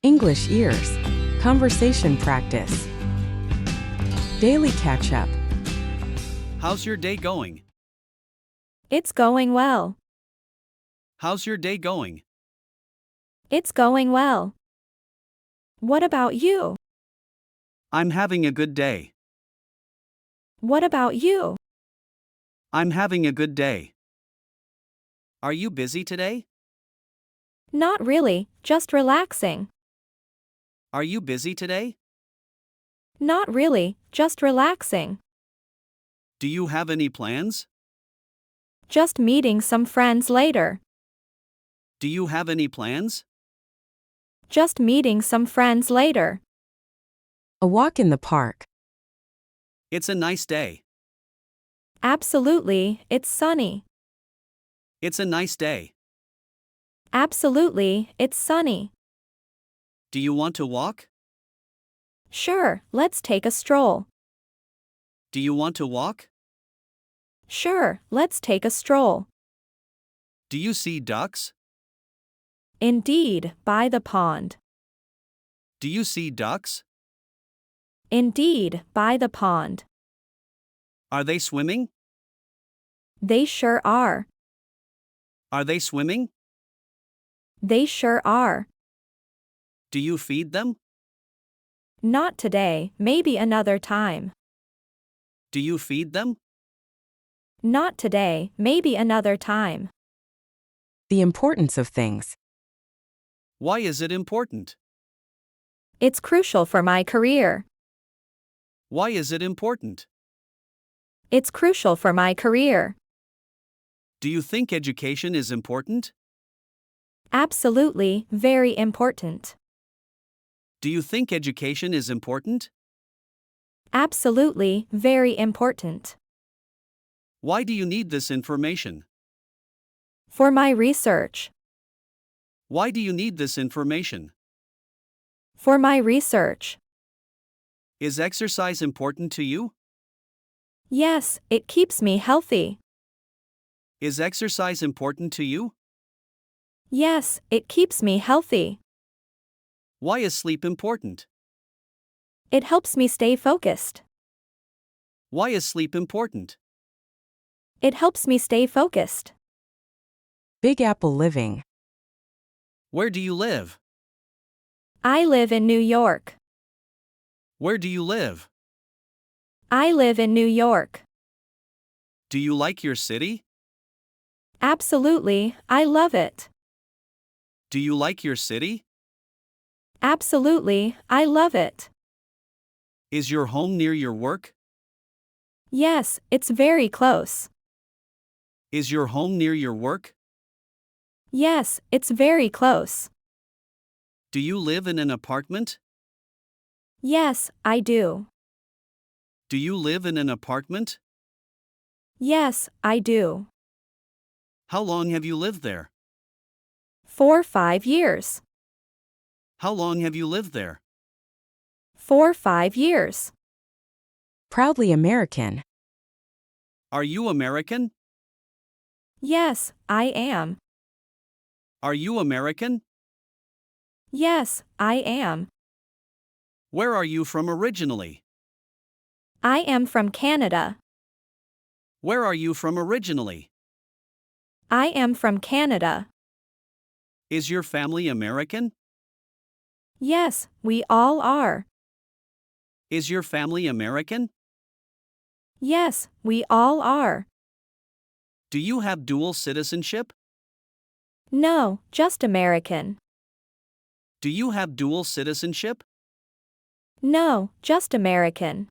English ears. Conversation practice. Daily catch-up. How's your day going? It's going well. How's your day going? It's going well. What about you? I'm having a good day. What about you? I'm having a good day. Are you busy today? Not really, just relaxing. Are you busy today? Not really, just relaxing. Do you have any plans? Just meeting some friends later. Do you have any plans? Just meeting some friends later. A walk in the park. It's a nice day. Absolutely, it's sunny. It's a nice day. Absolutely, it's sunny. Do you want to walk? Sure, let's take a stroll. Do you want to walk? Sure, let's take a stroll. Do you see ducks? Indeed, by the pond. Do you see ducks? Indeed, by the pond. Are they swimming? They sure are. Are they swimming? They sure are. Do you feed them? Not today, maybe another time. Do you feed them? Not today, maybe another time. The importance of things. Why is it important? It's crucial for my career. Why is it important? It's crucial for my career. Do you think education is important? Absolutely, very important. Do you think education is important? Absolutely, very important. Why do you need this information? For my research. Why do you need this information? For my research. Is exercise important to you? Yes, it keeps me healthy. Is exercise important to you? Yes, it keeps me healthy. Why is sleep important? It helps me stay focused. Why is sleep important? It helps me stay focused. Big Apple living. Where do you live? I live in New York. Where do you live? I live in New York. Do you like your city? Absolutely, I love it. Do you like your city? Absolutely, I love it. Is your home near your work? Yes, it's very close. Is your home near your work? Yes, it's very close. Do you live in an apartment? Yes, I do. Do you live in an apartment? Yes, I do. How long have you lived there? 4-5 years. How long have you lived there? 4-5 years. Proudly American. Are you American? Yes, I am. Are you American? Yes, I am. Where are you from originally? I am from Canada. Where are you from originally? I am from Canada. Is your family American? Yes, we all are. Is your family American? Yes, we all are. Do you have dual citizenship? No, just American. Do you have dual citizenship? No, just American.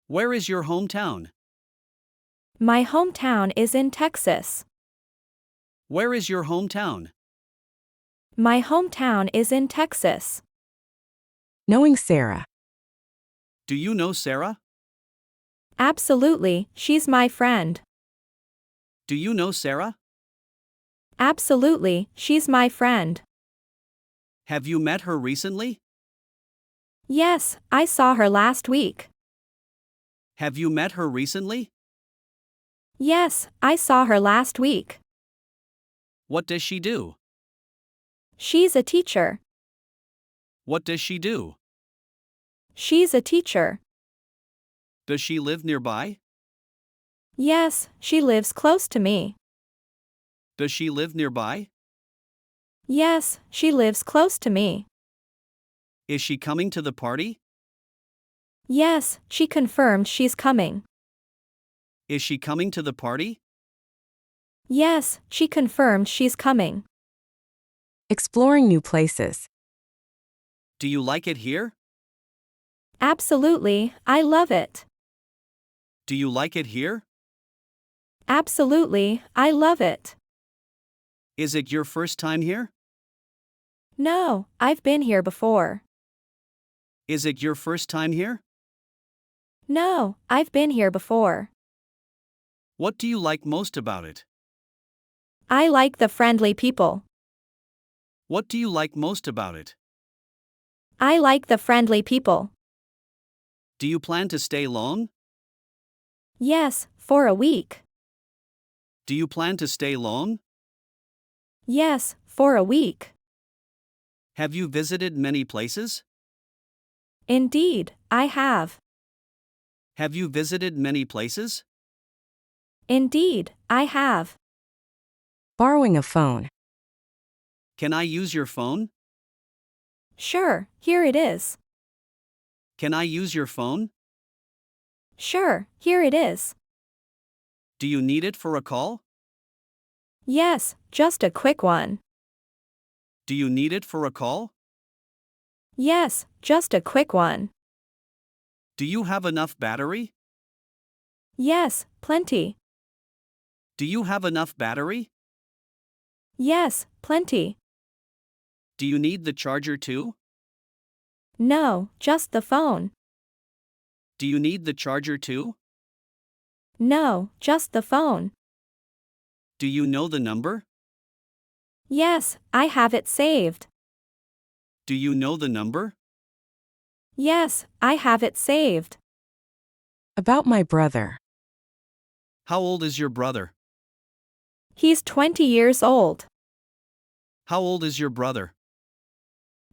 Where is your hometown? My hometown is in Texas. Where is your hometown? My hometown is in Texas. Knowing Sarah. Do you know Sarah? Absolutely, she's my friend. Do you know Sarah? Absolutely, she's my friend. Have you met her recently? Yes, I saw her last week. Have you met her recently? Yes, I saw her last week. What does she do? She's a teacher. What does she do? She's a teacher. Does she live nearby? Yes, she lives close to me. Does she live nearby? Yes, she lives close to me. Is she coming to the party? Yes, she confirmed she's coming. Is she coming to the party? Yes, she confirmed she's coming. Exploring new places. Do you like it here? Absolutely, I love it. Do you like it here? Absolutely, I love it. Is it your first time here? No, I've been here before. Is it your first time here? No, I've been here before. What do you like most about it? I like the friendly people. What do you like most about it? I like the friendly people. Do you plan to stay long? Yes, for a week. Do you plan to stay long? Yes, for a week. Have you visited many places? Indeed, I have. Have you visited many places? Indeed, I have. Borrowing a phone. Can I use your phone? Sure, here it is. Can I use your phone? Sure, here it is. Do you need it for a call? Yes, just a quick one. Do you need it for a call? Yes, just a quick one. Do you have enough battery? Yes, plenty. Do you have enough battery? Yes, plenty. Do you need the charger too? No, just the phone. Do you need the charger too? No, just the phone. Do you know the number? Yes, I have it saved. Do you know the number? Yes, I have it saved. About my brother. How old is your brother? He's 20 years old. How old is your brother?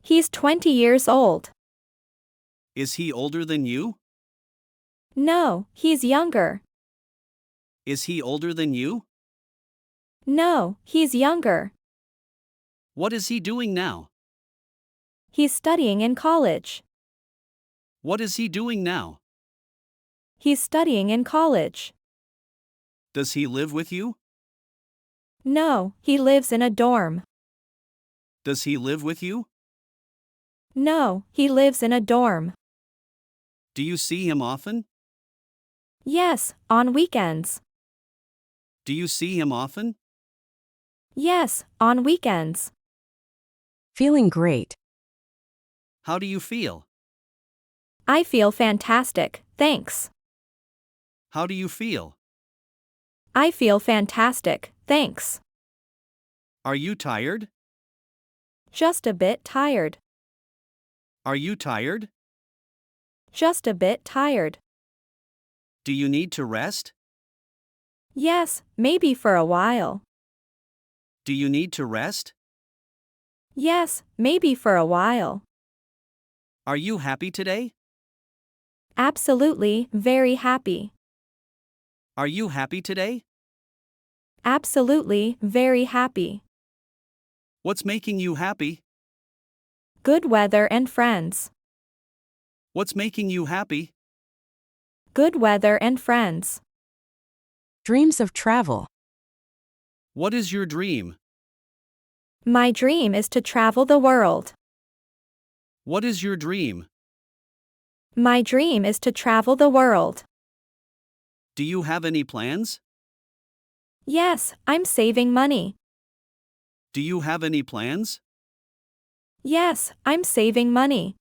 He's 20 years old. Is he older than you? No, he's younger. Is he older than you? No, he's younger. What is he doing now? He's studying in college. What is he doing now? He's studying in college. Does he live with you? No, he lives in a dorm. Does he live with you? No, he lives in a dorm. Do you see him often? Yes, on weekends. Do you see him often? Yes, on weekends. Feeling great. How do you feel? I feel fantastic, thanks. How do you feel? I feel fantastic, thanks. Are you tired? Just a bit tired. Are you tired? Just a bit tired. Do you need to rest? Yes, maybe for a while. Do you need to rest? Yes, maybe for a while. Are you happy today? Absolutely, very happy. Are you happy today? Absolutely, very happy. What's making you happy? Good weather and friends. What's making you happy? Good weather and friends. Dreams of travel. What is your dream? My dream is to travel the world. What is your dream? My dream is to travel the world. Do you have any plans? Yes, I'm saving money. Do you have any plans? Yes, I'm saving money.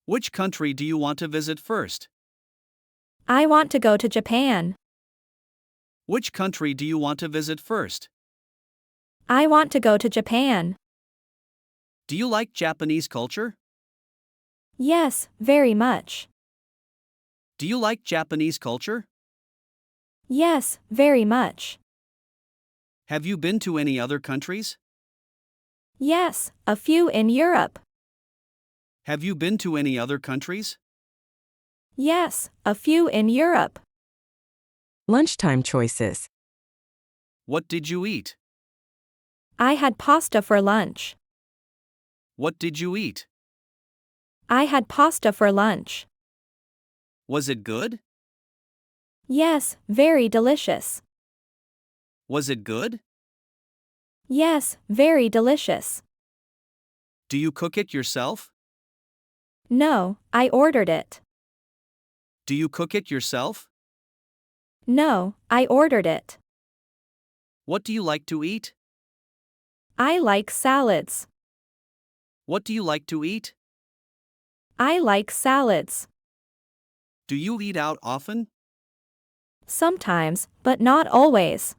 Which country do you want to visit first? I want to go to Japan. Which country do you want to visit first? I want to go to Japan. Do you like Japanese culture? Yes, very much. Do you like Japanese culture? Yes, very much. Have you been to any other countries? Yes, a few in Europe. Have you been to any other countries? Yes, a few in Europe. Lunchtime choices. What did you eat? I had pasta for lunch. What did you eat? I had pasta for lunch. Was it good? Yes, very delicious. Was it good? Yes, very delicious. Do you cook it yourself? No, I ordered it. Do you cook it yourself? No, I ordered it. What do you like to eat? I like salads. What do you like to eat? I like salads. Do you eat out often? Sometimes, but not always.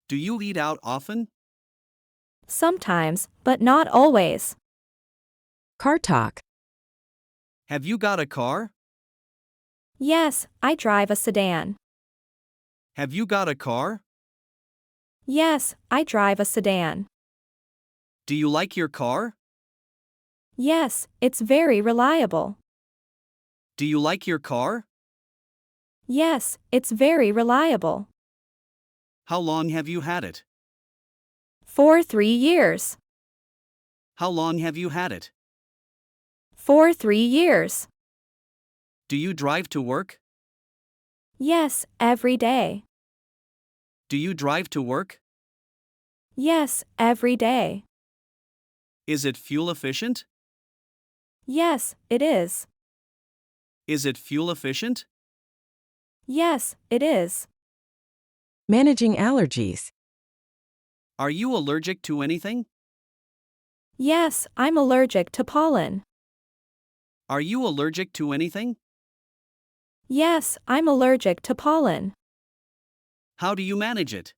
Do you eat out often? Sometimes, but not always. Car talk. Have you got a car? Yes, I drive a sedan. Have you got a car? Yes, I drive a sedan. Do you like your car? Yes, it's very reliable. Do you like your car? Yes, it's very reliable. How long have you had it? For 3 years. How long have you had it? For 3 years. Do you drive to work? Yes, every day. Do you drive to work? Yes, every day. Is it fuel efficient? Yes, it is. Is it fuel efficient? Yes, it is. Managing allergies. Are you allergic to anything? Yes, I'm allergic to pollen. Are you allergic to anything? Yes, I'm allergic to pollen. How do you manage it?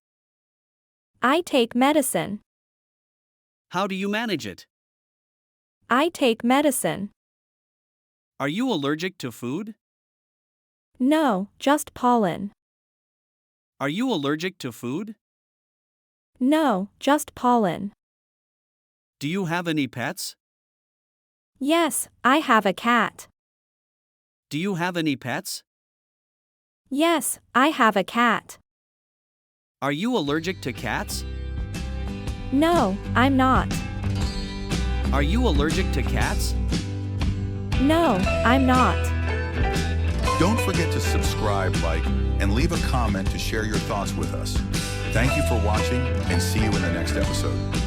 I take medicine. How do you manage it? I take medicine. Are you allergic to food? No, just pollen. Are you allergic to food? No, just pollen. Do you have any pets? Yes, I have a cat. Do you have any pets? Yes, I have a cat. Are you allergic to cats? No, I'm not. Are you allergic to cats? No, I'm not. Don't forget to subscribe, like, and leave a comment to share your thoughts with us. Thank you for watching, and see you in the next episode.